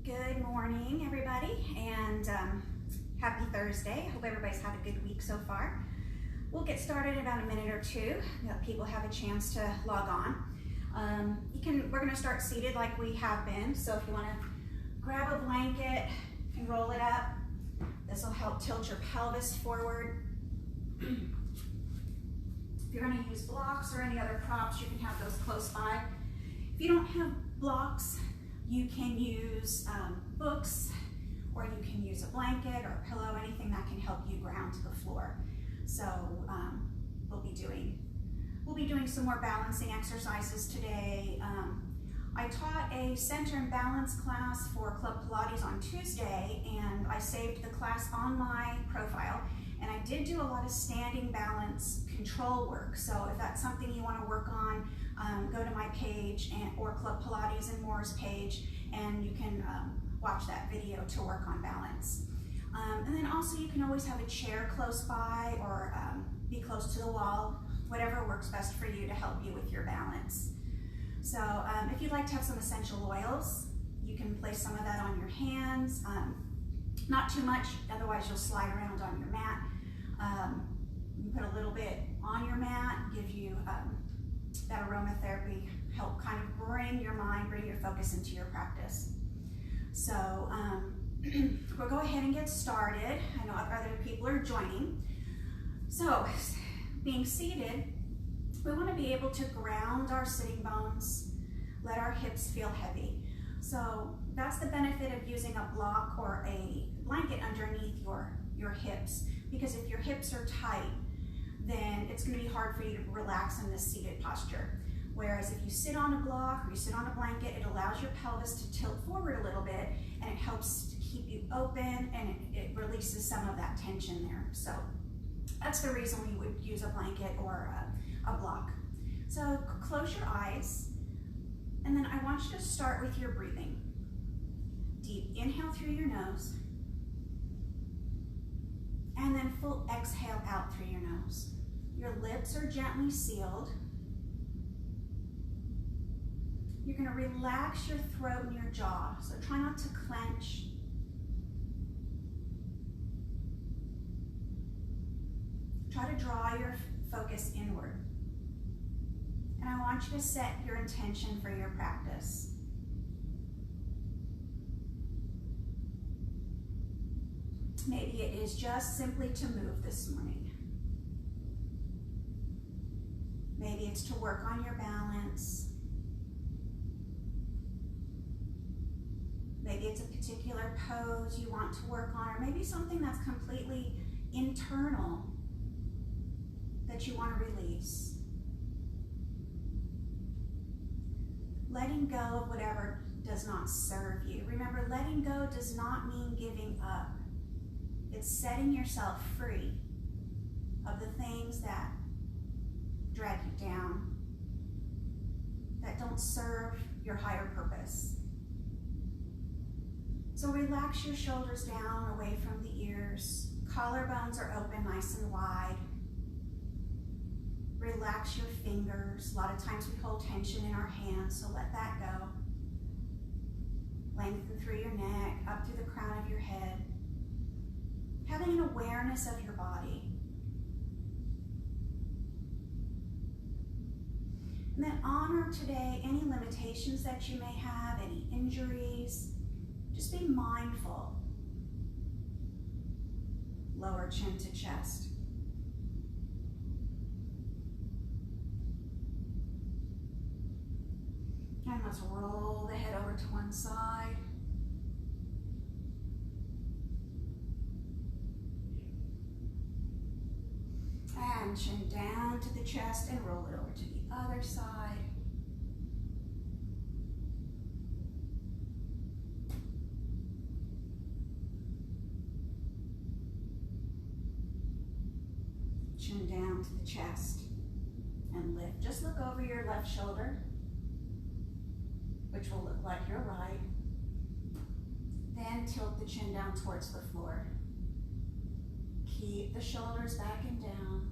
Good morning, everybody, and happy Thursday. I hope everybody's had a good week so far. We'll get started in about a minute or two, let people have a chance to log on. We're going to start seated like we have been, so if you want to grab a blanket and roll it up, this will help tilt your pelvis forward. If you're going to use blocks or any other props, you can have those close by. If you don't have blocks, you can use books, or you can use a blanket or a pillow, anything that can help you ground to the floor. So we'll be doing some more balancing exercises today. I taught a center and balance class for Club Pilates on Tuesday, and I saved the class on my profile. And I did do a lot of standing balance control work. So if that's something you want to work on, go to my page or Club Pilates and More's page, and you can watch that video to work on balance. And then also you can always have a chair close by or be close to the wall, whatever works best for you to help you with your balance. So if you'd like to have some essential oils, you can place some of that on your hands. Not too much, otherwise you'll slide around on your mat. You put a little bit on your mat, give you that aromatherapy, help kind of bring your mind, bring your focus into your practice. So we'll go ahead and get started. I know other people are joining. So being seated, we want to be able to ground our sitting bones, let our hips feel heavy. So that's the benefit of using a block or a blanket underneath your hips, because if your hips are tight, then it's going to be hard for you to relax in this seated posture. Whereas if you sit on a block or you sit on a blanket, it allows your pelvis to tilt forward a little bit, and it helps to keep you open, and it releases some of that tension there. So that's the reason we would use a blanket or a block. So close your eyes, and then I want you to start with your breathing. Deep inhale through your nose, and then full exhale out through your nose. Your lips are gently sealed. You're going to relax your throat and your jaw, so try not to clench. Try to draw your focus inward. And I want you to set your intention for your practice. Maybe it is just simply to move this morning. Maybe it's to work on your balance. Maybe it's a particular pose you want to work on, or maybe something that's completely internal that you want to release. Letting go of whatever does not serve you. Remember, letting go does not mean giving up. It's setting yourself free of the things that drag you down, that don't serve your higher purpose. So relax your shoulders down away from the ears. Collarbones are open nice and wide. Relax your fingers. A lot of times we hold tension in our hands, so let that go. Lengthen through your neck, up through the crown of your head. Having an awareness of your body. And then honor today any limitations that you may have, any injuries. Just be mindful. Lower chin to chest. And let's roll the head over to one side. And chin down to the chest and roll it over to the other side. Chin down to the chest and lift. Just look over your left shoulder, which will look like your right. Then tilt the chin down towards the floor. Keep the shoulders back and down.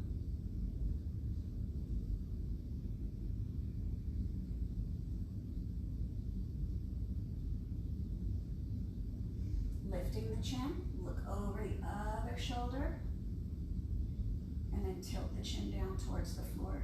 lifting the chin, look over the other shoulder, and then tilt the chin down towards the floor.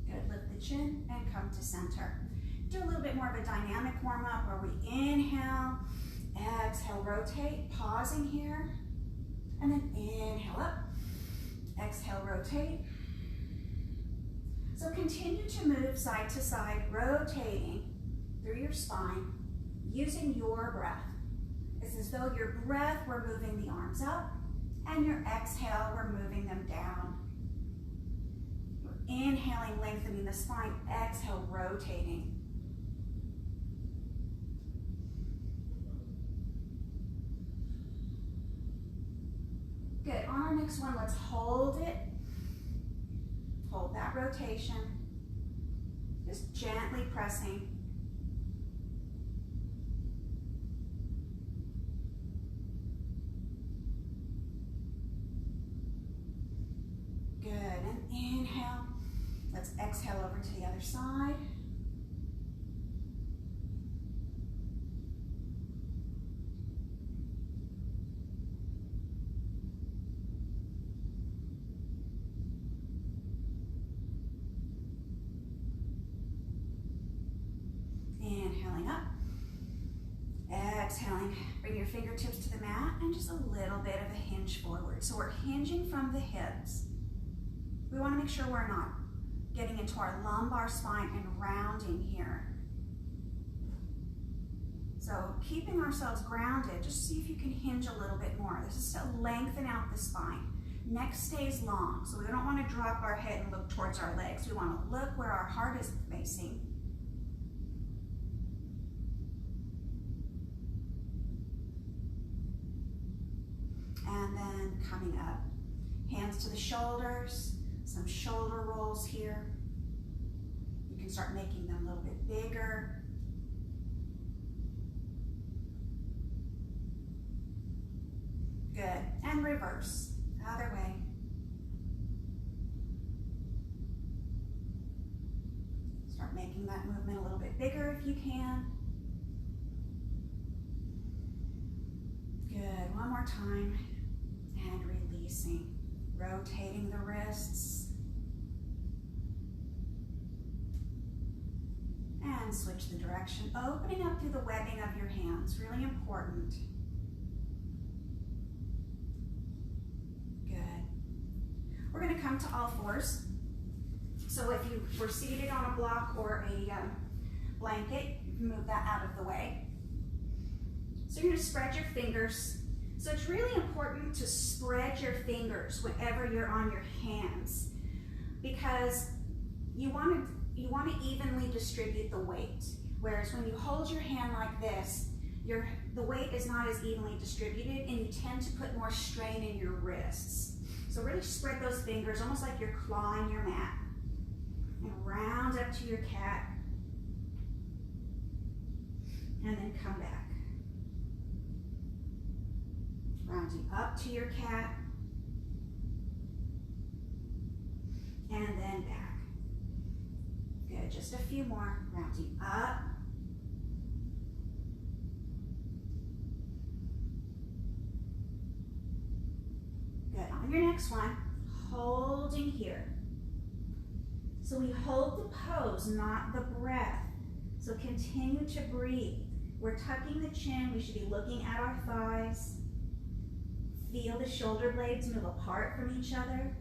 Good, lift the chin and come to center. Do a little bit more of a dynamic warm up where we inhale, exhale, rotate, pausing here, and then inhale up, exhale, rotate. So continue to move side to side, rotating through your spine, using your breath. It's as though your breath, we're moving the arms up, and your exhale, we're moving them down. We're inhaling, lengthening the spine, exhale, rotating. Good, on our next one, let's hold it. Hold that rotation. Just gently pressing. Good, and inhale. Let's exhale over to the other side. Inhaling up, exhaling, bring your fingertips to the mat and just a little bit of a hinge forward. So we're hinging from the hips. We want to make sure we're not getting into our lumbar spine and rounding here. So keeping ourselves grounded, just see if you can hinge a little bit more. This is to lengthen out the spine. Neck stays long, so we don't want to drop our head and look towards our legs. We want to look where our heart is facing. And then coming up, hands to the shoulders, some shoulder rolls here. You can start making them a little bit bigger. Good, and reverse, other way. Start making that movement a little bit bigger if you can. Good, one more time. And releasing, rotating the wrists. And switch the direction, opening up through the webbing of your hands, really important. Good. We're going to come to all fours. So if you were seated on a block or a blanket, you can move that out of the way. So you're going to spread your fingers. So it's really important to spread your fingers whenever you're on your hands, because you want to evenly distribute the weight. Whereas when you hold your hand like this, the weight is not as evenly distributed and you tend to put more strain in your wrists. So really spread those fingers almost like you're clawing your mat. And round up to your cat. And then come back. Rounding up to your cat, and then back. Good, just a few more. Rounding up, good. On your next one, holding here. So we hold the pose, not the breath. So continue to breathe. We're tucking the chin. We should be looking at our thighs. Feel the shoulder blades move apart from each other.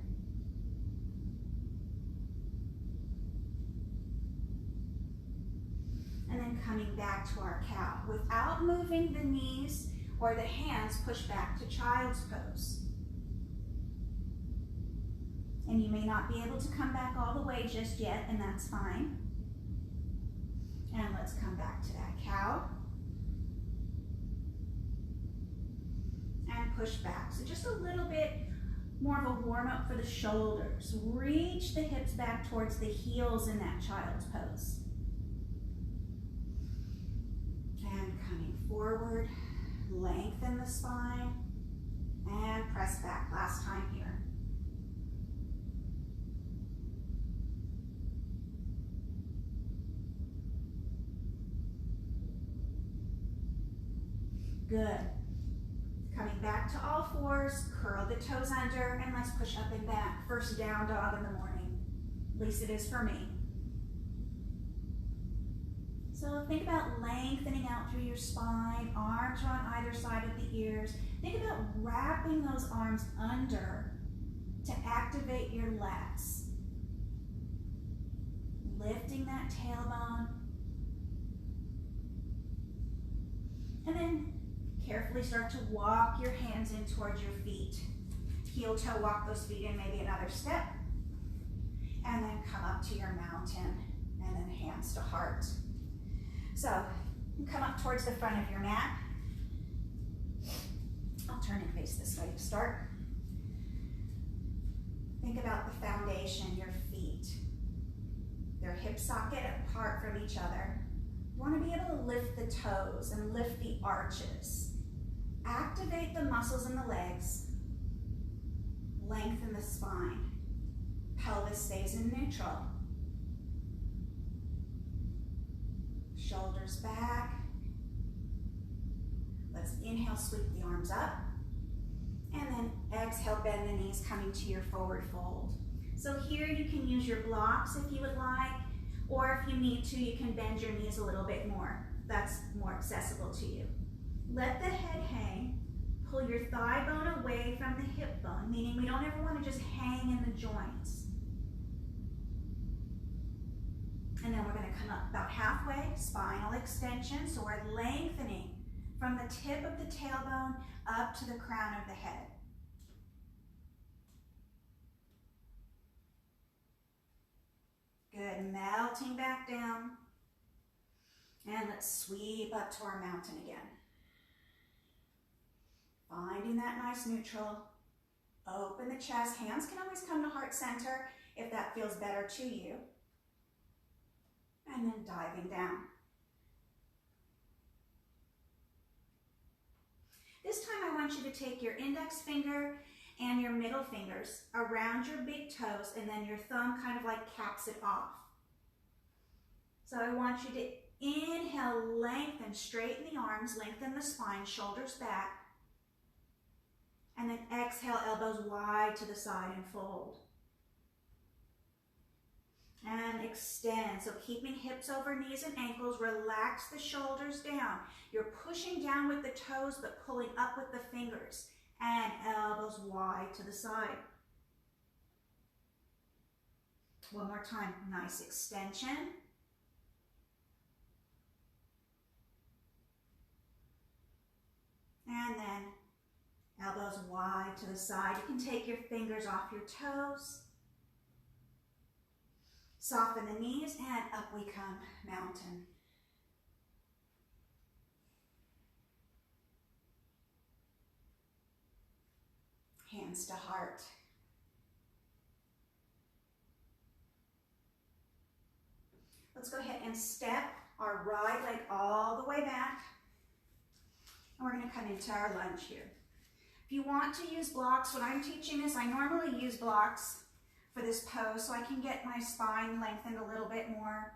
And then coming back to our cow. Without moving the knees or the hands, push back to child's pose. And you may not be able to come back all the way just yet, and that's fine. And let's come back to that cow. And push back. So just a little bit more of a warm up for the shoulders. Reach the hips back towards the heels in that child's pose. And coming forward, lengthen the spine and press back. Last time here. Good. Coming back to all fours, curl the toes under, and let's push up and back. First down dog in the morning. At least it is for me. So think about lengthening out through your spine, arms are on either side of the ears. Think about wrapping those arms under to activate your lats. Lifting that tailbone. And then carefully start to walk your hands in towards your feet. Heel toe, walk those feet in, maybe another step. And then come up to your mountain, and then hands to heart. So, you come up towards the front of your mat. I'll turn and face this way to start. Think about the foundation, your feet. They're hip socket apart from each other. You want to be able to lift the toes and lift the arches. Activate the muscles in the legs. Lengthen the spine. Pelvis stays in neutral. Shoulders back. Let's inhale, sweep the arms up. And then exhale, bend the knees, coming to your forward fold. So here you can use your blocks if you would like, or if you need to, you can bend your knees a little bit more. That's more accessible to you. Let the head hang. Pull your thigh bone away from the hip bone, meaning we don't ever want to just hang in the joints. And then we're going to come up about halfway, spinal extension. So we're lengthening from the tip of the tailbone up to the crown of the head. Good, melting back down. And let's sweep up to our mountain again. Finding that nice neutral. Open the chest. Hands can always come to heart center if that feels better to you. And then diving down. This time I want you to take your index finger and your middle fingers around your big toes, and then your thumb kind of like caps it off. So I want you to inhale, lengthen, straighten the arms, lengthen the spine, shoulders back. And then exhale, elbows wide to the side and fold. And extend, so keeping hips over knees and ankles, relax the shoulders down. You're pushing down with the toes, but pulling up with the fingers. And elbows wide to the side. One more time, nice extension. And then elbows wide to the side. You can take your fingers off your toes. Soften the knees, and up we come, mountain. Hands to heart. Let's go ahead and step our right leg all the way back. And we're going to come into our lunge here. If you want to use blocks, when I'm teaching this, I normally use blocks for this pose so I can get my spine lengthened a little bit more,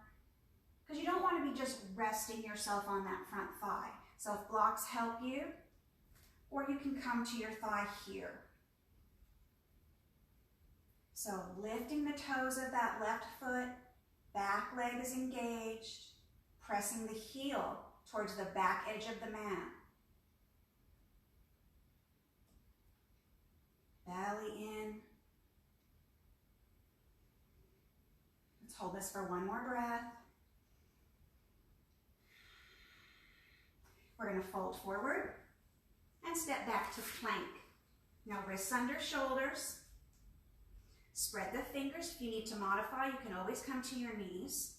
because you don't want to be just resting yourself on that front thigh. So if blocks help you, or you can come to your thigh here. So lifting the toes of that left foot, back leg is engaged, pressing the heel towards the back edge of the mat. Belly in. Let's hold this for one more breath. We're going to fold forward and step back to plank. Now wrists under shoulders. Spread the fingers. If you need to modify, you can always come to your knees.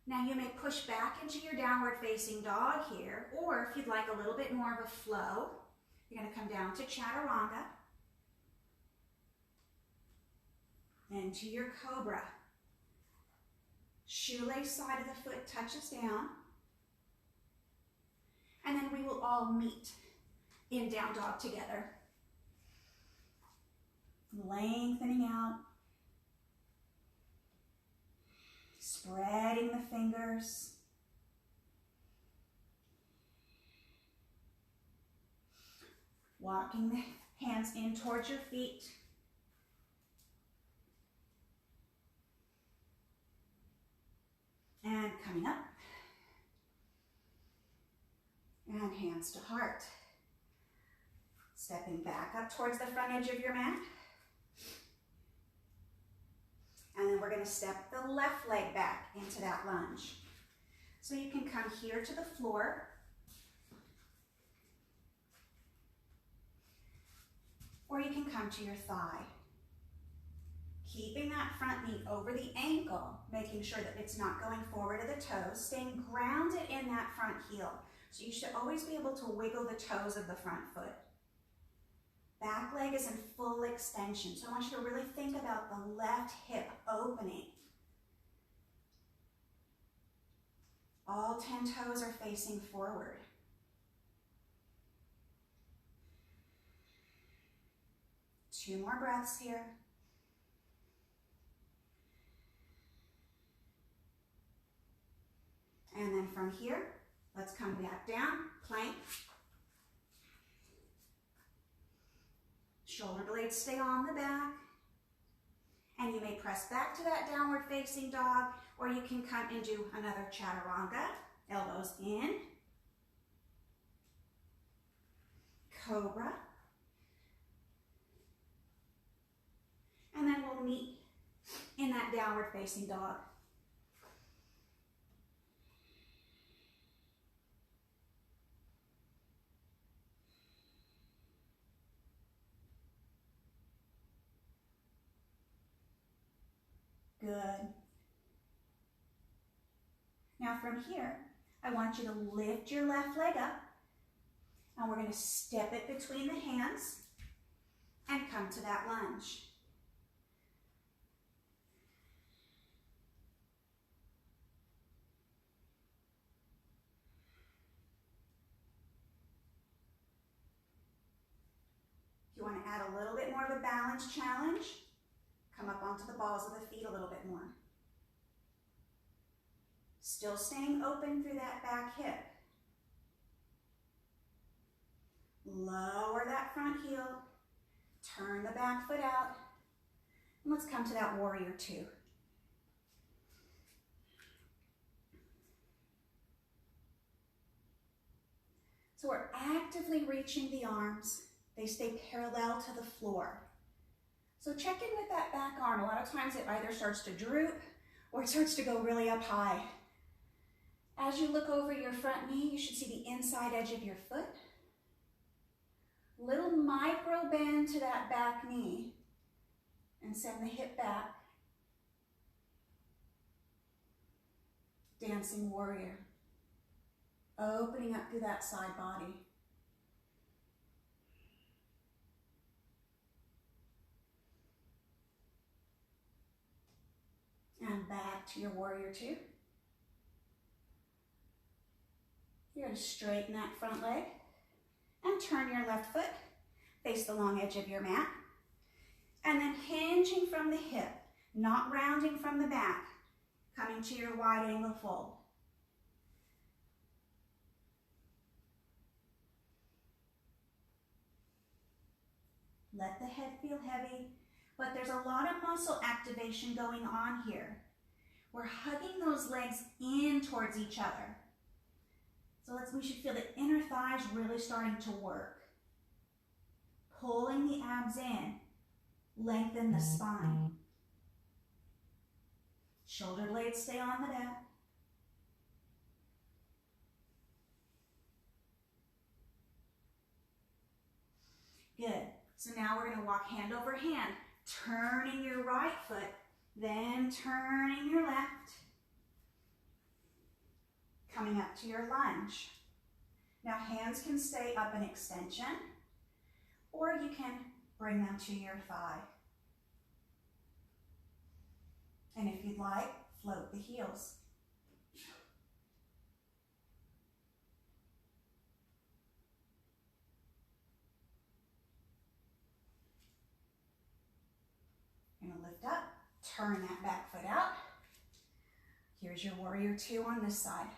Now you may push back into your downward facing dog here, or if you'd like a little bit more of a flow, you're going to come down to chaturanga. Into your cobra. Shoelace side of the foot touches down. and we will all meet in down dog together. Lengthening out, spreading the fingers. Walking the hands in towards your feet. And coming up. And hands to heart. Stepping back up towards the front edge of your mat. And then we're going to step the left leg back into that lunge. So you can come here to the floor. Or you can come to your thigh. Keeping that front knee over the ankle, making sure that it's not going forward to the toes, staying grounded in that front heel. So you should always be able to wiggle the toes of the front foot. Back leg is in full extension, so I want you to really think about the left hip opening. All 10 toes are facing forward. Two more breaths here. And then from here, let's come back down, plank. Shoulder blades stay on the back. And you may press back to that downward facing dog, or you can come and do another chaturanga. Elbows in. Cobra. And then we'll meet in that downward facing dog. Good. Now from here, I want you to lift your left leg up, and we're going to step it between the hands and come to that lunge. If you want to add a little bit more of a balance challenge, come up onto the balls of the feet a little bit more. Still staying open through that back hip. Lower that front heel. Turn the back foot out. And let's come to that warrior two. So we're actively reaching the arms. They stay parallel to the floor. So check in with that back arm. A lot of times it either starts to droop or it starts to go really up high. As you look over your front knee, you should see the inside edge of your foot. Little micro bend to that back knee and send the hip back. Dancing warrior. Opening up through that side body. And back to your warrior two. You're going to straighten that front leg and turn your left foot, face the long edge of your mat. And then hinging from the hip, not rounding from the back, coming to your wide angle fold. Let the head feel heavy, but there's a lot of muscle activation going on here. We're hugging those legs in towards each other. So we should feel the inner thighs really starting to work. Pulling the abs in, lengthen the spine. Shoulder blades stay on the back. Good. So now we're going to walk hand over hand, turning your right foot, then turning your left. Coming up to your lunge. Now hands can stay up in extension, or you can bring them to your thigh. And if you'd like, float the heels. Turn that back foot out. Here's your warrior two on this side.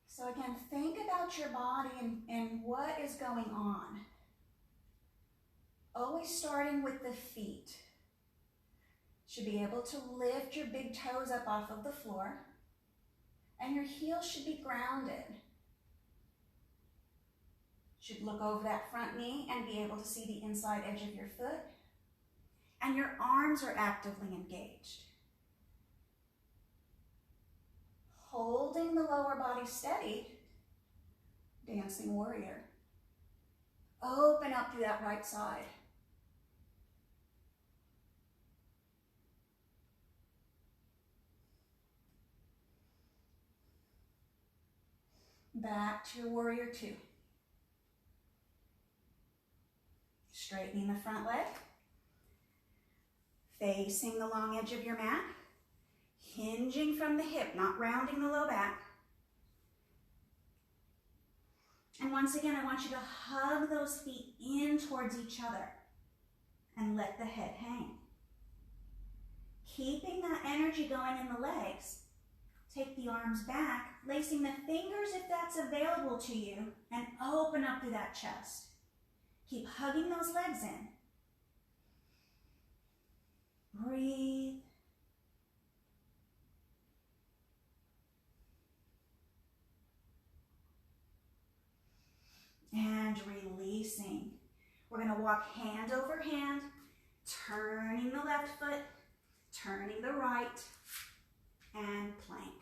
So again, think about your body and what is going on. Always starting with the feet. Should be able to lift your big toes up off of the floor, and your heels should be grounded. Should look over that front knee and be able to see the inside edge of your foot, and your arms are actively engaged. Holding the lower body steady, dancing warrior. Open up through that right side. Back to your warrior two. Straightening the front leg. Facing the long edge of your mat. Hinging from the hip, not rounding the low back. And once again, I want you to hug those feet in towards each other and let the head hang. Keeping that energy going in the legs. Take the arms back, lacing the fingers if that's available to you, and open up through that chest. Keep hugging those legs in. Breathe. And releasing. We're going to walk hand over hand, turning the left foot, turning the right, and plank.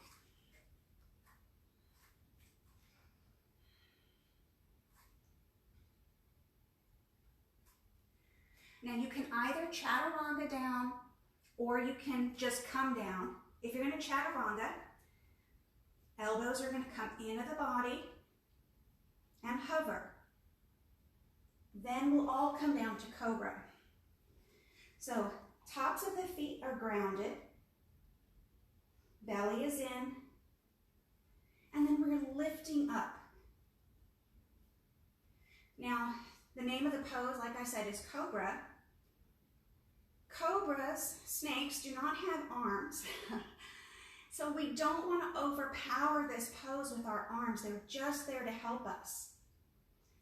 Now you can either chaturanga down or you can just come down. If you're going to chaturanga, elbows are going to come into the body and hover. Then we'll all come down to cobra. So tops of the feet are grounded. Belly is in. And then we're lifting up. Now, the name of the pose, like I said, is cobra. Cobras, snakes, do not have arms. So we don't want to overpower this pose with our arms. They're just there to help us.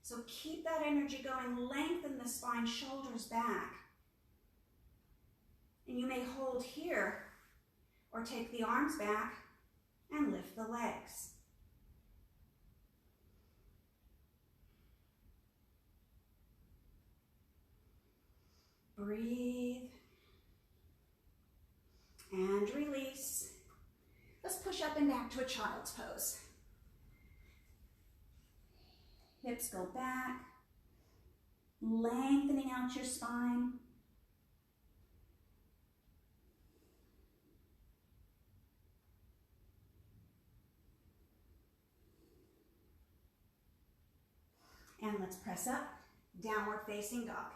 So keep that energy going. Lengthen the spine, shoulders back. And you may hold here or take the arms back and lift the legs. Breathe and release. Let's push up and back to a child's pose. Hips go back, lengthening out your spine. And let's press up, downward facing dog.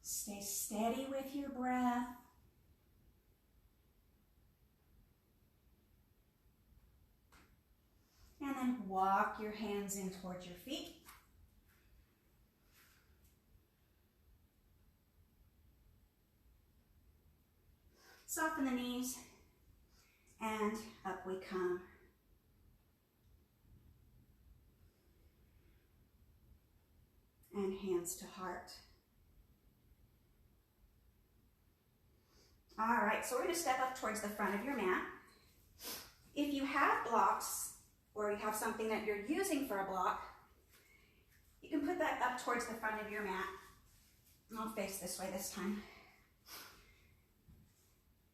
Stay steady with your breath. And then walk your hands in towards your feet. Soften the knees, and up we come. And hands to heart. All right, so we're going to step up towards the front of your mat. If you have blocks, or you have something that you're using for a block, you can put that up towards the front of your mat. I'll face this way this time.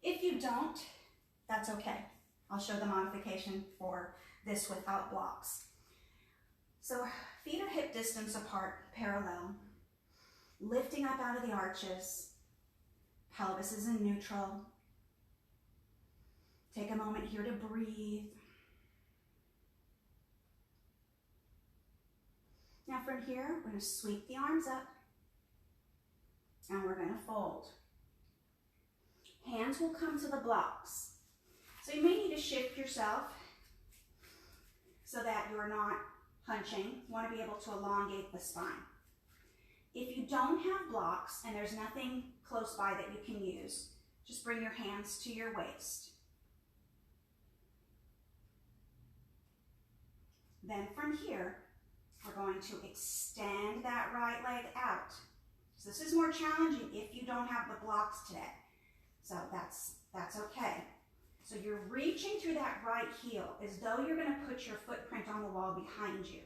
If you don't, that's okay. I'll show the modification for this without blocks. So feet are hip distance apart, parallel. Lifting up out of the arches. Pelvis is in neutral. Take a moment here to breathe. Now from here, we're going to sweep the arms up and we're going to fold. Hands will come to the blocks. So you may need to shift yourself so that you're not hunching. You want to be able to elongate the spine. If you don't have blocks and there's nothing close by that you can use, just bring your hands to your waist. Then from here, we're going to extend that right leg out. So this is more challenging if you don't have the blocks today. So that's okay. So you're reaching through that right heel as though you're going to put your footprint on the wall behind you.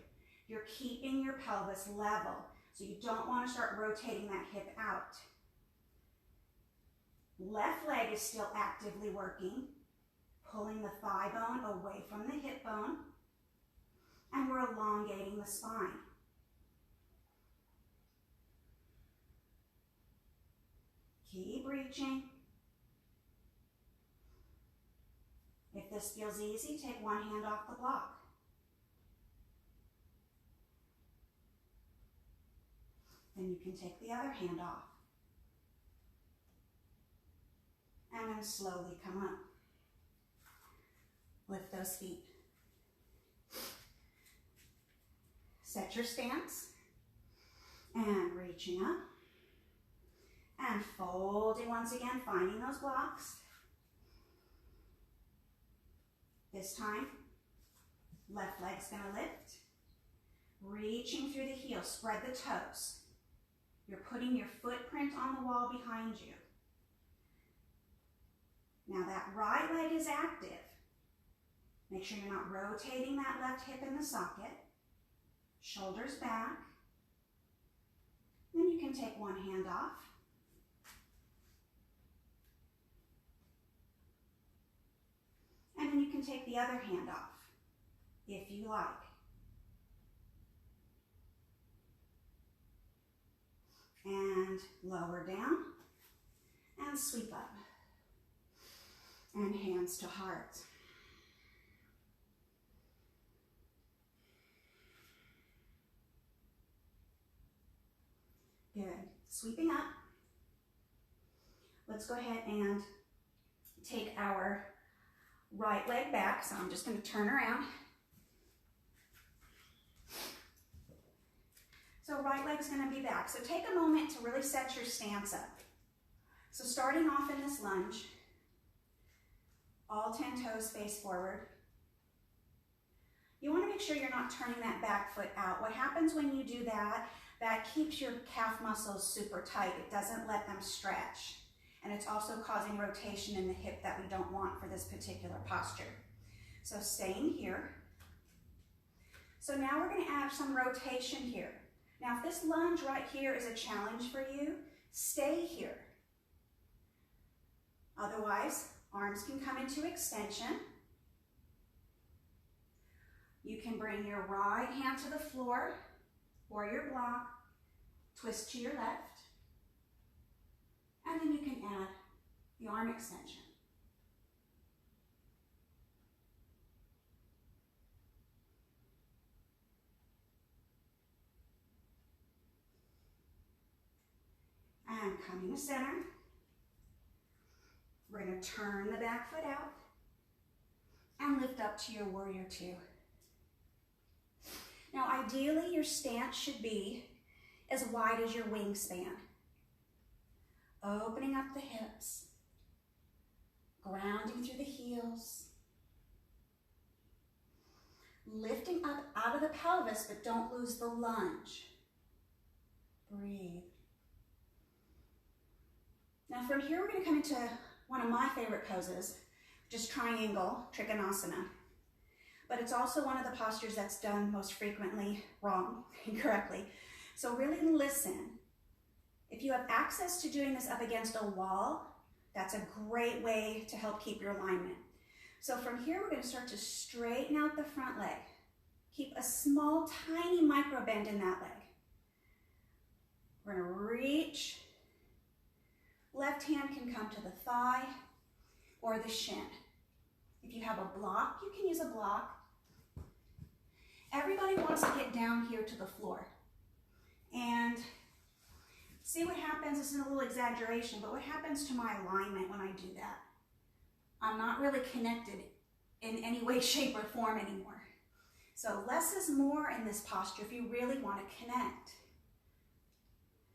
You're keeping your pelvis level, so you don't want to start rotating that hip out. Left leg is still actively working, pulling the thigh bone away from the hip bone, and we're elongating the spine. Keep reaching. If this feels easy, take one hand off the block. Then you can take the other hand off. And then slowly come up. Lift those feet. Set your stance. And reaching up. And folding once again, finding those blocks. This time, left leg's going to lift. Reaching through the heel, spread the toes. You're putting your footprint on the wall behind you. Now that right leg is active. Make sure you're not rotating that left hip in the socket. Shoulders back. Then you can take one hand off. And then you can take the other hand off, if you like. And lower down, and sweep up. And hands to heart. Good. Sweeping up. Let's go ahead and take our right leg back. So I'm just going to turn around. So right leg's going to be back. So take a moment to really set your stance up. So starting off in this lunge, all 10 toes face forward. You want to make sure you're not turning that back foot out. What happens when you do that, that keeps your calf muscles super tight. It doesn't let them stretch. And it's also causing rotation in the hip that we don't want for this particular posture. So staying here. So now we're going to add some rotation here. Now if this lunge right here is a challenge for you, stay here. Otherwise, arms can come into extension. You can bring your right hand to the floor or your block, twist to your left, and then you can add the arm extension. And coming to center. We're going to turn the back foot out and lift up to your warrior two. Now ideally your stance should be as wide as your wingspan. Opening up the hips, grounding through the heels, lifting up out of the pelvis, but don't lose the lunge. Breathe. Now from here, we're going to come into one of my favorite poses, which is triangle trikonasana. But it's also one of the postures that's done most frequently wrong, incorrectly. So really listen. If you have access to doing this up against a wall, that's a great way to help keep your alignment. So from here, we're going to start to straighten out the front leg. Keep a small, tiny micro bend in that leg. We're going to reach. Left hand can come to the thigh or the shin. If you have a block, you can use a block. Everybody wants to get down here to the floor. And see what happens. This is a little exaggeration, but what happens to my alignment when I do that? I'm not really connected in any way, shape, or form anymore. So less is more in this posture if you really want to connect.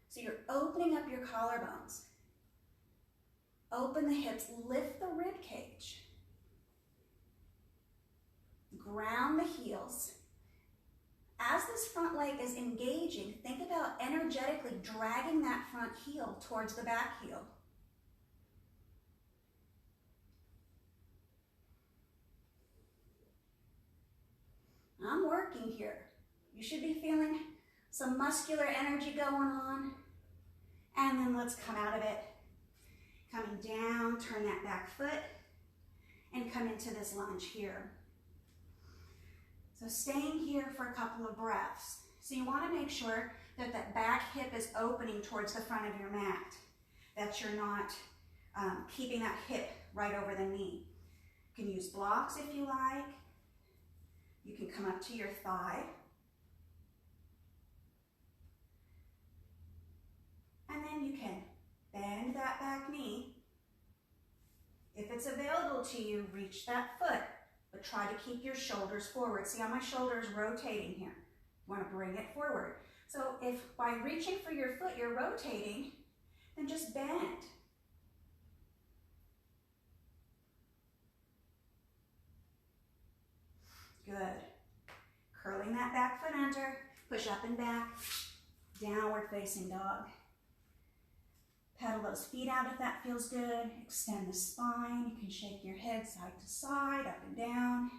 So you're opening up your collarbones. Open the hips, lift the rib cage. Ground the heels. As this front leg is engaging, think about energetically dragging that front heel towards the back heel. I'm working here. You should be feeling some muscular energy going on. And then let's come out of it. Coming down, turn that back foot, and come into this lunge here. So staying here for a couple of breaths. So you want to make sure that that back hip is opening towards the front of your mat, that you're not keeping that hip right over the knee. You can use blocks if you like. You can come up to your thigh. And then you can bend that back knee. If it's available to you, reach that foot, but try to keep your shoulders forward. See how my shoulder is rotating here? You want to bring it forward. So if by reaching for your foot you're rotating, then just bend. Good. Curling that back foot under, push up and back, downward facing dog. Pedal those feet out if that feels good. Extend the spine. You can shake your head side to side, up and down.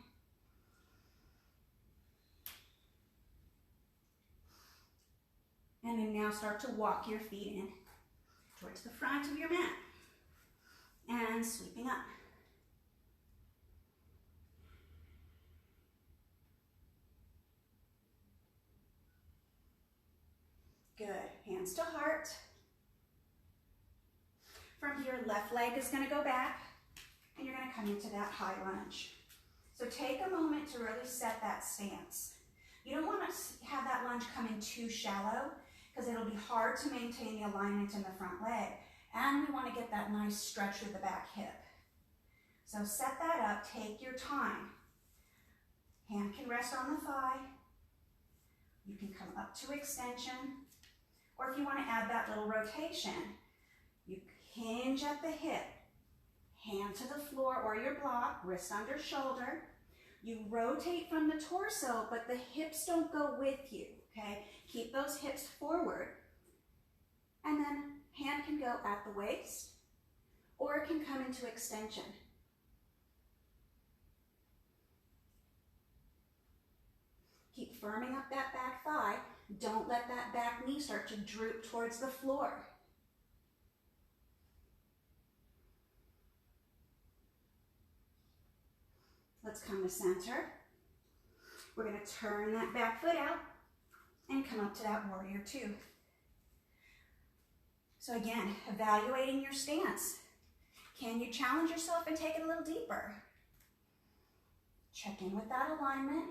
And then now start to walk your feet in towards the front of your mat. And sweeping up. Good. Hands to heart. From here, left leg is going to go back, and you're going to come into that high lunge. So take a moment to really set that stance. You don't want to have that lunge come in too shallow, because it'll be hard to maintain the alignment in the front leg. And we want to get that nice stretch through the back hip. So set that up, take your time. Hand can rest on the thigh. You can come up to extension. Or if you want to add that little rotation, you hinge at the hip, hand to the floor or your block, wrist under shoulder. You rotate from the torso, but the hips don't go with you, okay? Keep those hips forward. And then hand can go at the waist, or it can come into extension. Keep firming up that back thigh. Don't let that back knee start to droop towards the floor. Let's come to center. We're going to turn that back foot out and come up to that warrior two. So again, evaluating your stance. Can you challenge yourself and take it a little deeper? Check in with that alignment.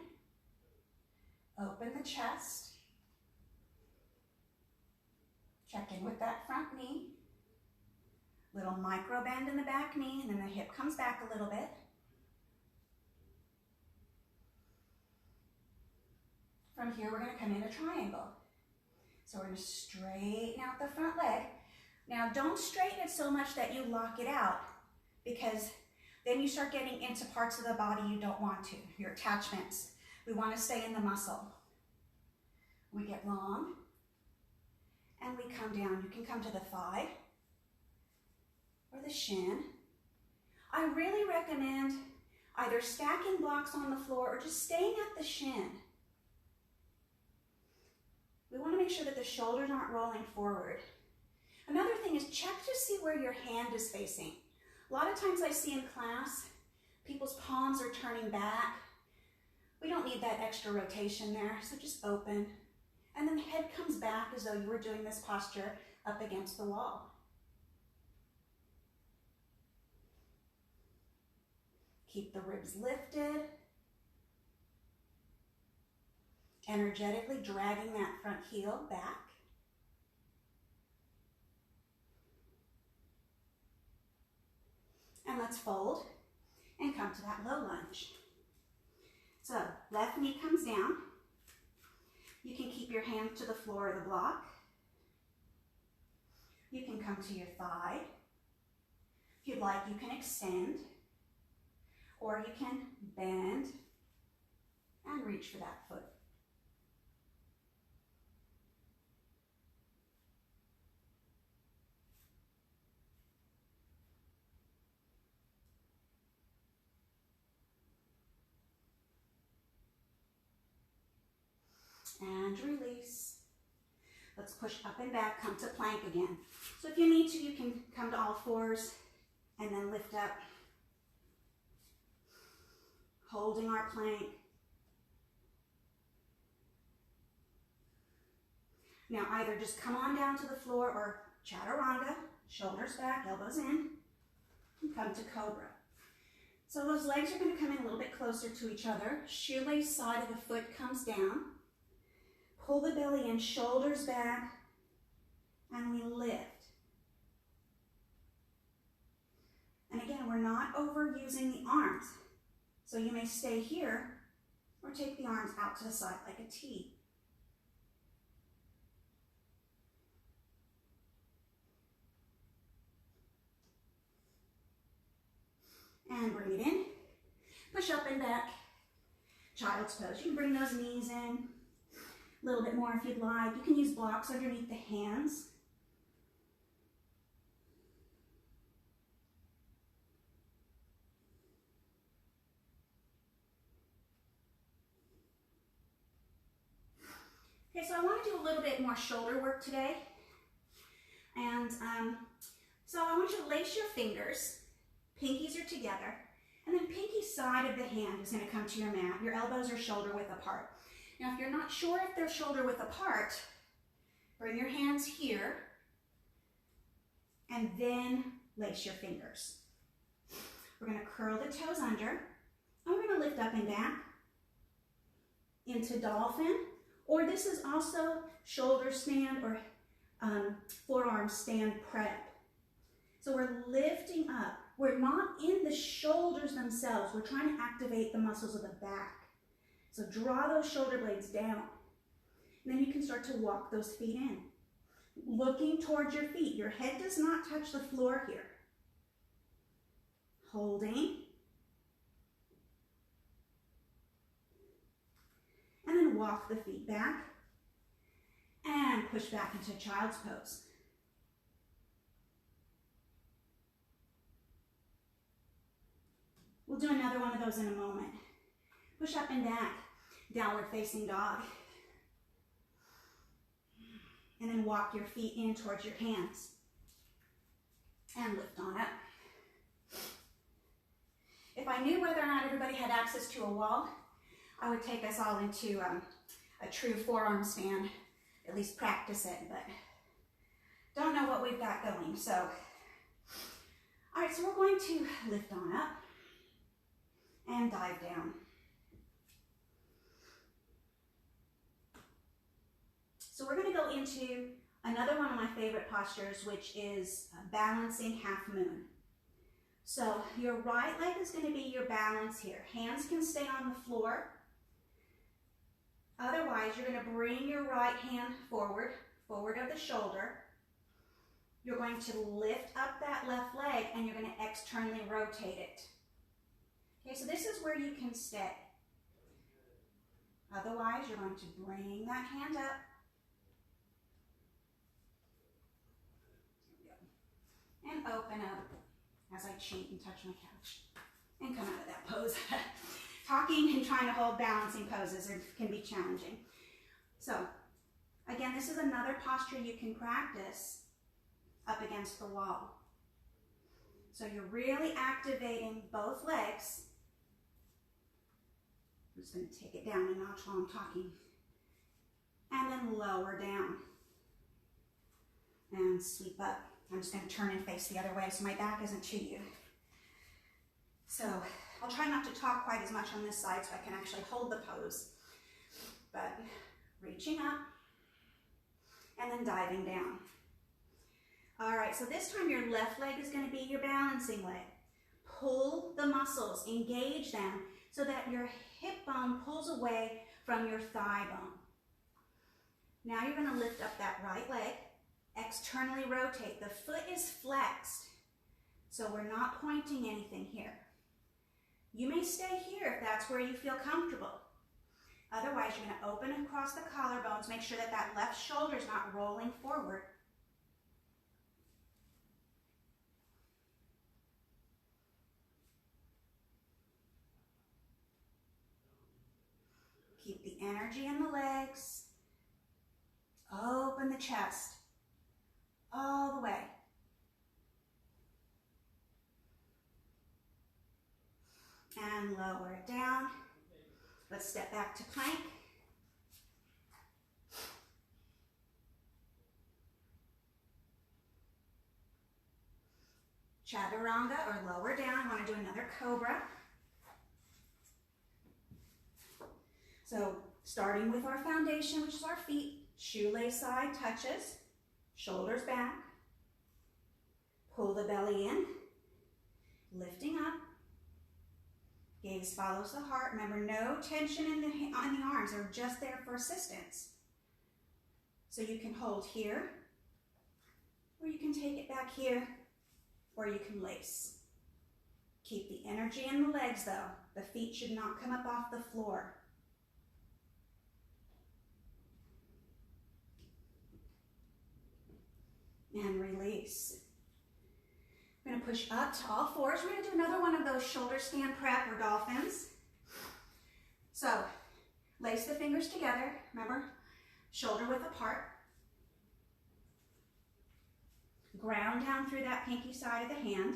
Open the chest. Check in with that front knee. Little micro bend in the back knee, and then the hip comes back a little bit. From here, we're going to come in a triangle. So we're going to straighten out the front leg. Now, don't straighten it so much that you lock it out, because then you start getting into parts of the body you don't want to, your attachments. We want to stay in the muscle. We get long, and we come down. You can come to the thigh or the shin. I really recommend either stacking blocks on the floor or just staying at the shin. We want to make sure that the shoulders aren't rolling forward. Another thing is check to see where your hand is facing. A lot of times I see in class, people's palms are turning back. We don't need that extra rotation there, so just open. And then head comes back as though you were doing this posture up against the wall. Keep the ribs lifted. Energetically dragging that front heel back. And let's fold and come to that low lunge. So left knee comes down. You can keep your hand to the floor of the block. You can come to your thigh. If you'd like, you can extend, or you can bend and reach for that foot. And release. Let's push up and back, come to plank again. So if you need to, you can come to all fours and then lift up. Holding our plank. Now either just come on down to the floor or chaturanga, shoulders back, elbows in, and come to cobra. So those legs are going to come in a little bit closer to each other. Shoelace side of the foot comes down. Pull the belly in, shoulders back, and we lift. And again, we're not overusing the arms. So you may stay here or take the arms out to the side like a T. And bring it in. Push up and back. Child's pose. You can bring those knees in. A little bit more if you'd like. You can use blocks underneath the hands. Okay, so I want to do a little bit more shoulder work today. And so I want you to lace your fingers. Pinkies are together. And then pinky side of the hand is going to come to your mat. Your elbows are shoulder width apart. Now, if you're not sure if they're shoulder width apart, bring your hands here and then lace your fingers. We're going to curl the toes under, and we're going to lift up and back into dolphin, or this is also shoulder stand or forearm stand prep. So we're lifting up. We're not in the shoulders themselves. We're trying to activate the muscles of the back. So draw those shoulder blades down. And then you can start to walk those feet in. Looking towards your feet. Your head does not touch the floor here. Holding. And then walk the feet back. And push back into child's pose. We'll do another one of those in a moment. Push up and back. Downward facing dog. And then walk your feet in towards your hands. And lift on up. If I knew whether or not everybody had access to a wall, I would take us all into a true forearm stand. At least practice it, but don't know what we've got going. So, all right, so we're going to lift on up and dive down. So we're going to go into another one of my favorite postures, which is balancing half moon. So your right leg is going to be your balance here. Hands can stay on the floor. Otherwise, you're going to bring your right hand forward of the shoulder. You're going to lift up that left leg and you're going to externally rotate it. Okay, so this is where you can stay. Otherwise, you're going to bring that hand up. And open up as I cheat and touch my couch. And come out of that pose. Talking and trying to hold balancing poses can be challenging. So, again, this is another posture you can practice up against the wall. So you're really activating both legs. I'm just going to take it down a notch while I'm talking. And then lower down. And sweep up. I'm just going to turn and face the other way so my back isn't to you. So I'll try not to talk quite as much on this side so I can actually hold the pose. But reaching up and then diving down. All right, so this time your left leg is going to be your balancing leg. pull the muscles, engage them so that your hip bone pulls away from your thigh bone. Now you're going to lift up that right leg, externally rotate. The foot is flexed, so we're not pointing anything here. You may stay here if that's where you feel comfortable. Otherwise, you're going to open across the collarbones. Make sure that that left shoulder is not rolling forward. Keep the energy in the legs. Open the chest all the way. And lower it down. Let's step back to plank. Chaturanga, or lower down. I want to do another cobra. So starting with our foundation, which is our feet, shoelace side touches, shoulders back, pull the belly in, lifting up, gaze follows the heart. Remember, no tension on the arms, they're just there for assistance. So you can hold here, or you can take it back here, or you can lace. Keep the energy in the legs though. The feet should not come up off the floor. And release. We're going to push up to all fours. We're going to do another one of those shoulder stand prep or dolphins. So, lace the fingers together. Remember, shoulder width apart. Ground down through that pinky side of the hand.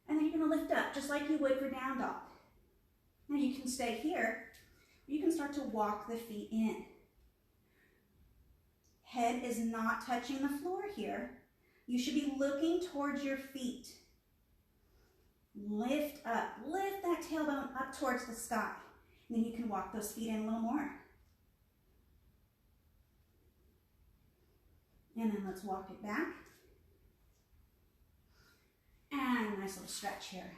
And then you're going to lift up just like you would for down dog. Now you can stay here. You can start to walk the feet in. Head is not touching the floor here. You should be looking towards your feet. Lift up, lift that tailbone up towards the sky. And then you can walk those feet in a little more. And then let's walk it back. And a nice little stretch here.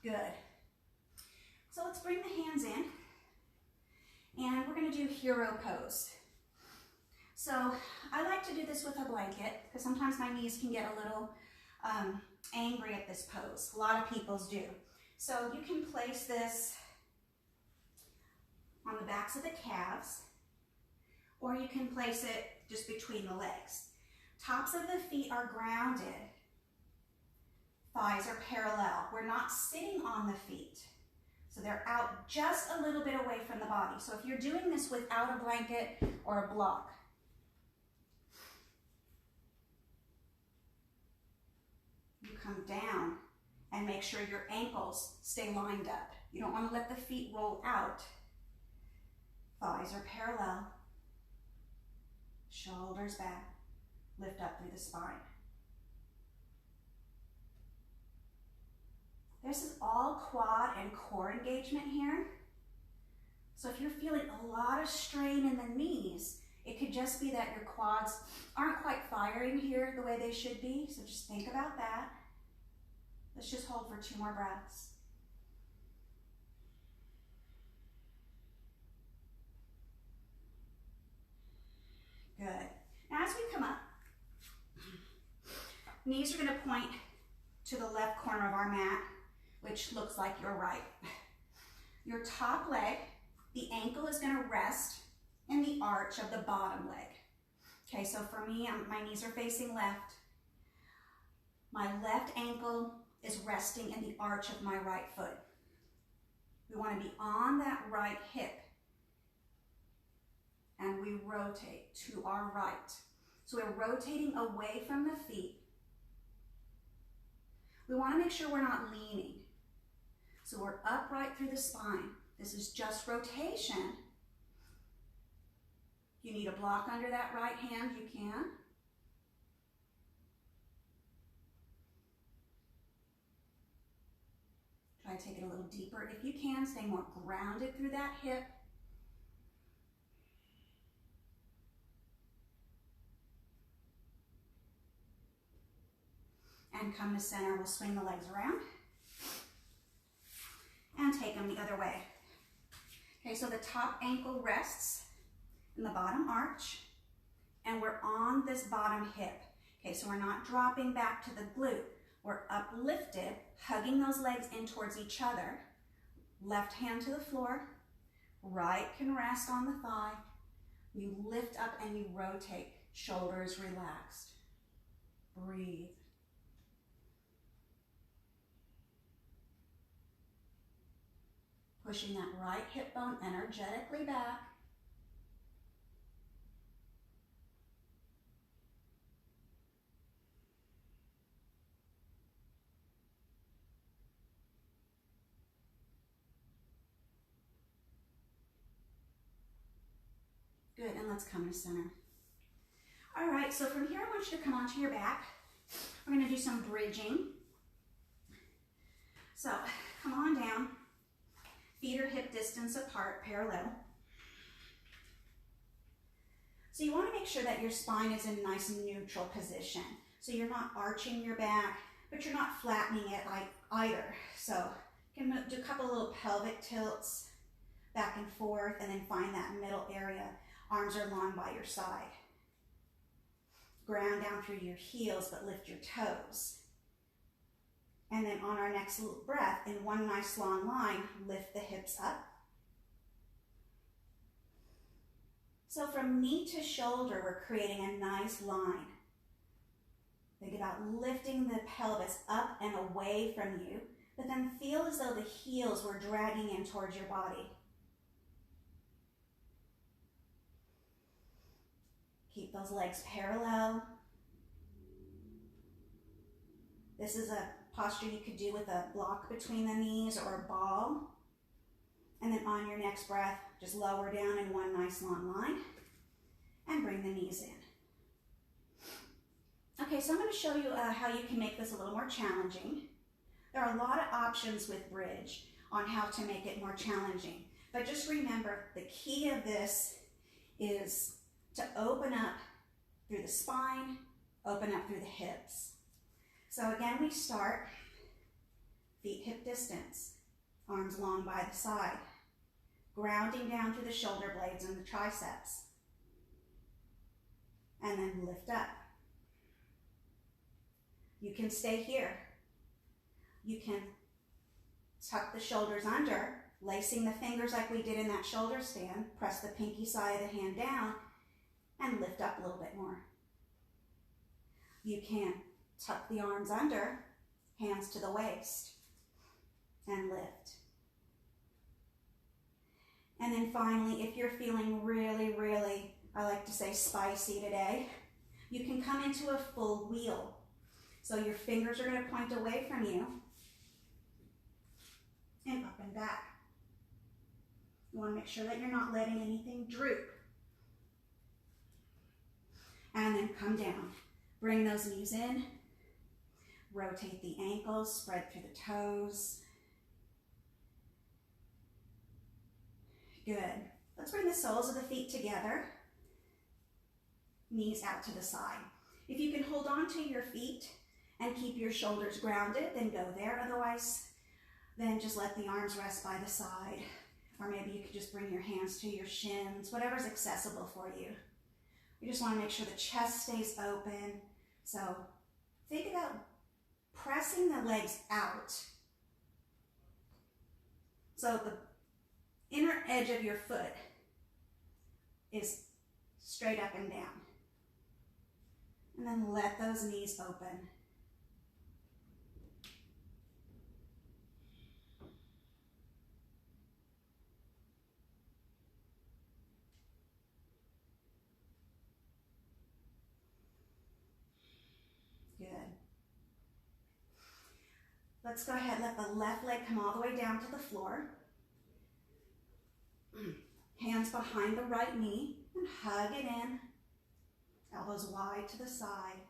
Good. So let's bring the hands in, and we're going to do hero pose. So I like to do this with a blanket because sometimes my knees can get a little angry at this pose. A lot of people's do. So you can place this on the backs of the calves, or you can place it just between the legs. Tops of the feet are grounded. Thighs are parallel. We're not sitting on the feet. So they're out just a little bit away from the body. So if you're doing this without a blanket or a block, you come down and make sure your ankles stay lined up. You don't want to let the feet roll out. Thighs are parallel. Shoulders back. Lift up through the spine. This is all quad and core engagement here. So if you're feeling a lot of strain in the knees, it could just be that your quads aren't quite firing here the way they should be. So just think about that. Let's just hold for 2 more breaths. Good. Now as we come up, knees are going to point to the left corner of our mat, which looks like your right. Your top leg, the ankle is going to rest in the arch of the bottom leg. Okay, so for me, my knees are facing left. My left ankle is resting in the arch of my right foot. We want to be on that right hip. And we rotate to our right. So we're rotating away from the feet. We want to make sure we're not leaning. So we're upright through the spine. This is just rotation. You need a block under that right hand, you can. Try to take it a little deeper if you can. Stay more grounded through that hip. and come to center. We'll swing the legs around and take them the other way. Okay, so the top ankle rests in the bottom arch, and we're on this bottom hip. Okay, so we're not dropping back to the glute. We're uplifted, hugging those legs in towards each other. Left hand to the floor, right can rest on the thigh. You lift up and you rotate, shoulders relaxed. Breathe. Pushing that right hip bone energetically back. Good, and let's come to center. All right, so from here I want you to come onto your back. We're gonna do some bridging. So come on down. Feet are hip distance apart, parallel. So you want to make sure that your spine is in a nice neutral position. So you're not arching your back, but you're not flattening it either. So you can do a couple little pelvic tilts back and forth, and then find that middle area. Arms are long by your side. Ground down through your heels, but lift your toes. And then on our next little breath, in one nice long line, lift the hips up. So from knee to shoulder, we're creating a nice line. Think about lifting the pelvis up and away from you, but then feel as though the heels were dragging in towards your body. Keep those legs parallel. This is a posture you could do with a block between the knees or a ball. And then on your next breath, just lower down in one nice long line and bring the knees in. Okay, so I'm going to show you how you can make this a little more challenging. There are a lot of options with bridge on how to make it more challenging. But just remember, the key of this is to open up through the spine, open up through the hips. So again, we start feet hip distance, arms long by the side, grounding down through the shoulder blades and the triceps, and then lift up. You can stay here. You can tuck the shoulders under, lacing the fingers like we did in that shoulder stand, press the pinky side of the hand down, and lift up a little bit more. You can tuck the arms under, hands to the waist, and lift. And then finally, if you're feeling really, I like to say spicy today, you can come into a full wheel. So your fingers are going to point away from you and up and back. You want to make sure that you're not letting anything droop. And then come down. Bring those knees in. Rotate the ankles, spread through the toes. Good. Let's bring the soles of the feet together. Knees out to the side. If you can hold on to your feet and keep your shoulders grounded, then go there. Otherwise, then just let the arms rest by the side. Or maybe you could just bring your hands to your shins, whatever's accessible for you. You just want to make sure the chest stays open. So think about pressing the legs out. So the inner edge of your foot is straight up and down. And then let those knees open. Good. Let's go ahead, let the left leg come all the way down to the floor. Hands behind the right knee and hug it in. Elbows wide to the side.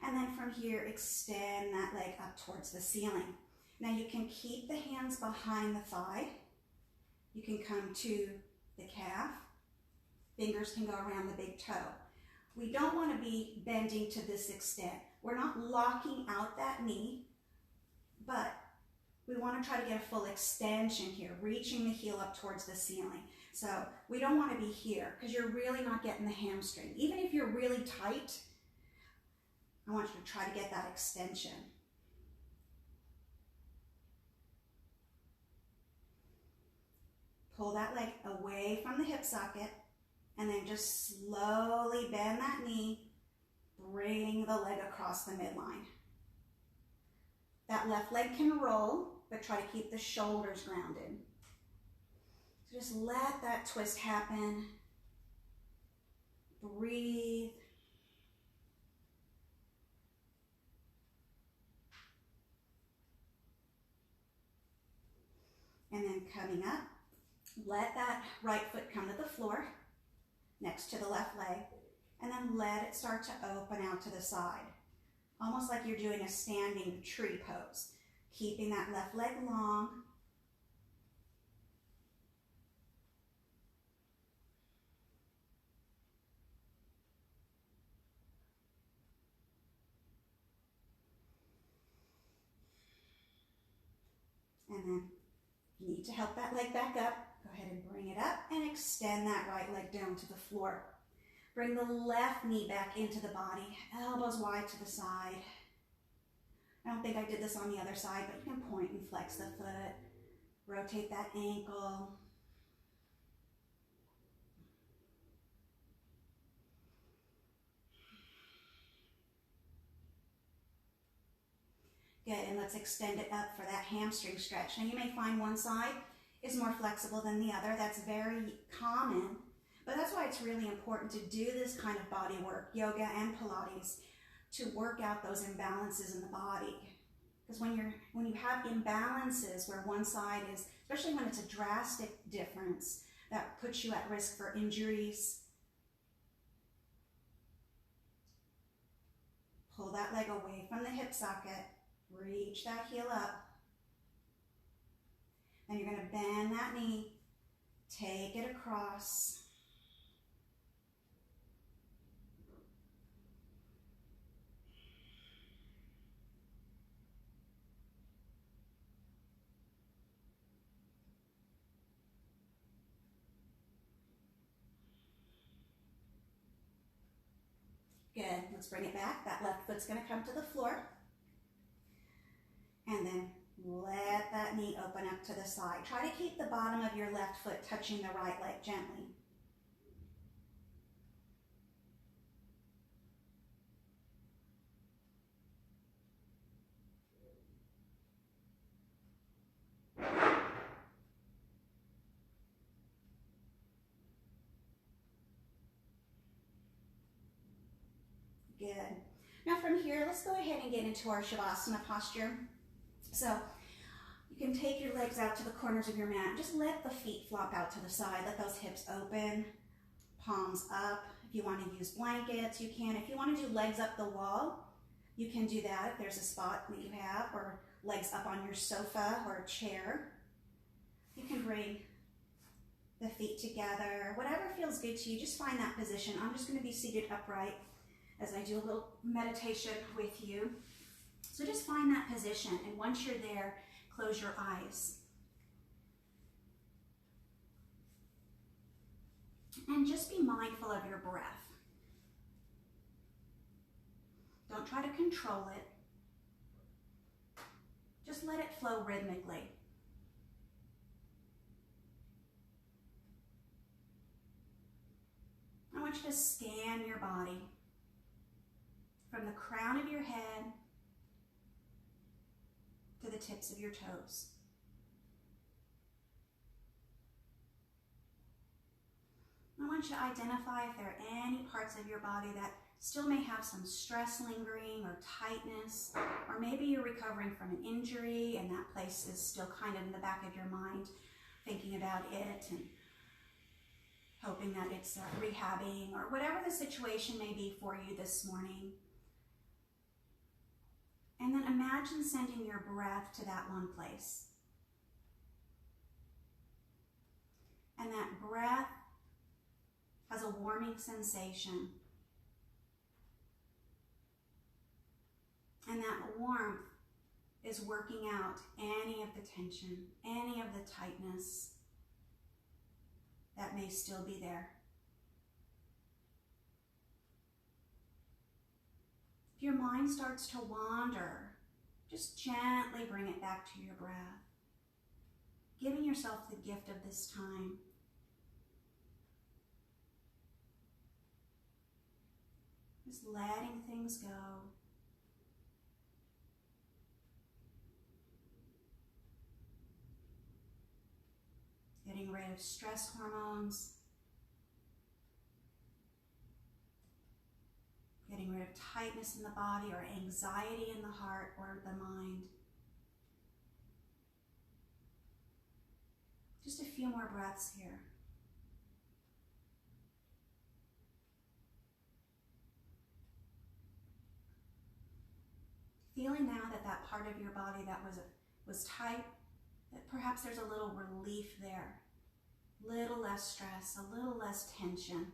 And then from here, extend that leg up towards the ceiling. Now you can keep the hands behind the thigh. You can come to the calf. Fingers can go around the big toe. We don't want to be bending to this extent. We're not locking out that knee, but we want to try to get a full extension here, reaching the heel up towards the ceiling. So we don't want to be here because you're really not getting the hamstring. Even if you're really tight, I want you to try to get that extension. Pull that leg away from the hip socket and then just slowly bend that knee, bring the leg across the midline. That left leg can roll, but try to keep the shoulders grounded. So just let that twist happen. Breathe. And then coming up, let that right foot come to the floor next to the left leg, and then let it start to open out to the side. Almost like you're doing a standing tree pose. Keeping that left leg long. And then you need to help that leg back up. Go ahead and bring it up and extend that right leg down to the floor. Bring the left knee back into the body, elbows wide to the side. I don't think I did this on the other side, but you can point and flex the foot. Rotate that ankle. Good, and let's extend it up for that hamstring stretch. Now you may find one side is more flexible than the other. That's very common, but that's why it's really important to do this kind of body work, yoga and Pilates, to work out those imbalances in the body. Because when you have imbalances where one side is, especially when it's a drastic difference, that puts you at risk for injuries. Pull that leg away from the hip socket, reach that heel up. Then you're going to bend that knee, take it across. Good, let's bring it back. That left foot's going to come to the floor. And then let that knee open up to the side. Try to keep the bottom of your left foot touching the right leg gently. Good. Now from here, let's go ahead and get into our Shavasana posture. So you can take your legs out to the corners of your mat. Just let the feet flop out to the side. Let those hips open, palms up. If you want to use blankets, you can. If you want to do legs up the wall, you can do that if there's a spot that you have, or legs up on your sofa or a chair. You can bring the feet together. Whatever feels good to you, just find that position. I'm just going to be seated upright as I do a little meditation with you. So just find that position, and once you're there, close your eyes. And just be mindful of your breath. Don't try to control it. Just let it flow rhythmically. I want you to scan your body from the crown of your head to the tips of your toes. I want you to identify if there are any parts of your body that still may have some stress lingering or tightness, or maybe you're recovering from an injury and that place is still kind of in the back of your mind, thinking about it and hoping that it's rehabbing, or whatever the situation may be for you this morning. And then imagine sending your breath to that one place. And that breath has a warming sensation. that warmth is working out any of the tension, any of the tightness that may still be there. If your mind starts to wander, just gently bring it back to your breath, giving yourself the gift of this time. Just letting things go. Getting rid of stress hormones. Getting rid of tightness in the body or anxiety in the heart or the mind. Just a few more breaths here. Feeling now that that part of your body that was tight, that perhaps there's a little relief there, little less stress, a little less tension.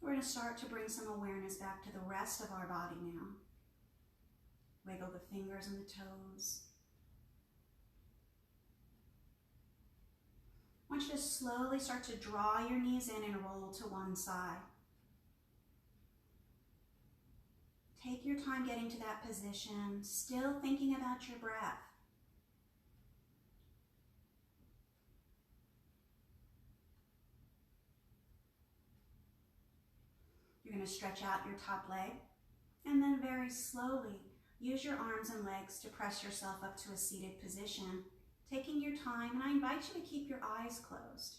We're going to start to bring some awareness back to the rest of our body now. Wiggle the fingers and the toes. I want you to slowly start to draw your knees in and roll to one side. Take your time getting to that position, still thinking about your breath. You're going to stretch out your top leg, and then very slowly use your arms and legs to press yourself up to a seated position, taking your time, and I invite you to keep your eyes closed.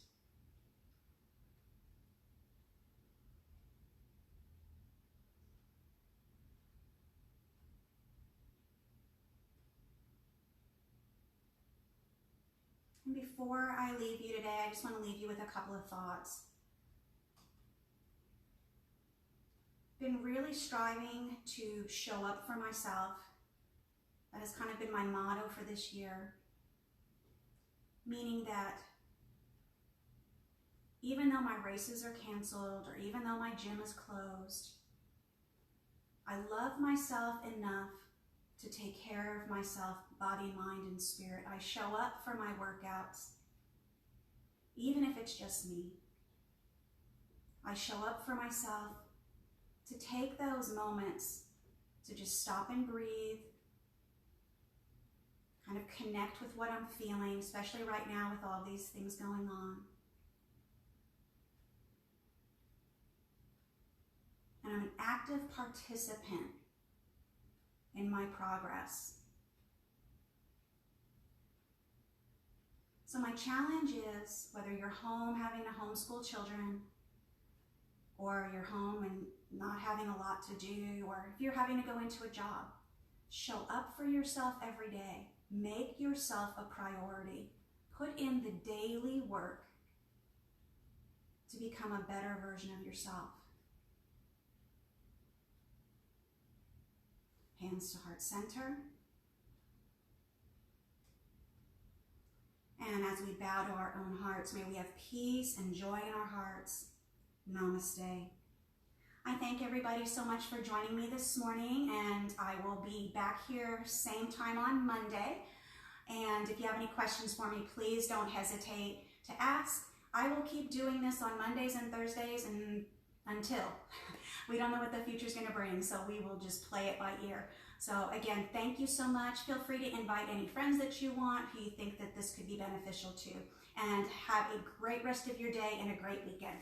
And before I leave you today, I just want to leave you with a couple of thoughts. Been really striving to show up for myself. That has kind of been my motto for this year. Meaning that even though my races are canceled or even though my gym is closed, I love myself enough to take care of myself, body, mind, and spirit. I show up for my workouts, even if it's just me. I show up for myself to take those moments to just stop and breathe, kind of connect with what I'm feeling, especially right now with all these things going on. And I'm an active participant in my progress. So my challenge is, whether you're home having to homeschool children, or you're home and not having a lot to do, or if you're having to go into a job, show up for yourself every day. Make yourself a priority. Put in the daily work to become a better version of yourself. Hands to heart center. And as we bow to our own hearts, may we have peace and joy in our hearts. Namaste. I thank everybody so much for joining me this morning, and I will be back here same time on Monday. And if you have any questions for me, please don't hesitate to ask. I will keep doing this on Mondays and Thursdays and until we don't know what the future is going to bring, so we will just play it by ear. So again, thank you so much. Feel free to invite any friends that you want who you think that this could be beneficial to. And have a great rest of your day and a great weekend.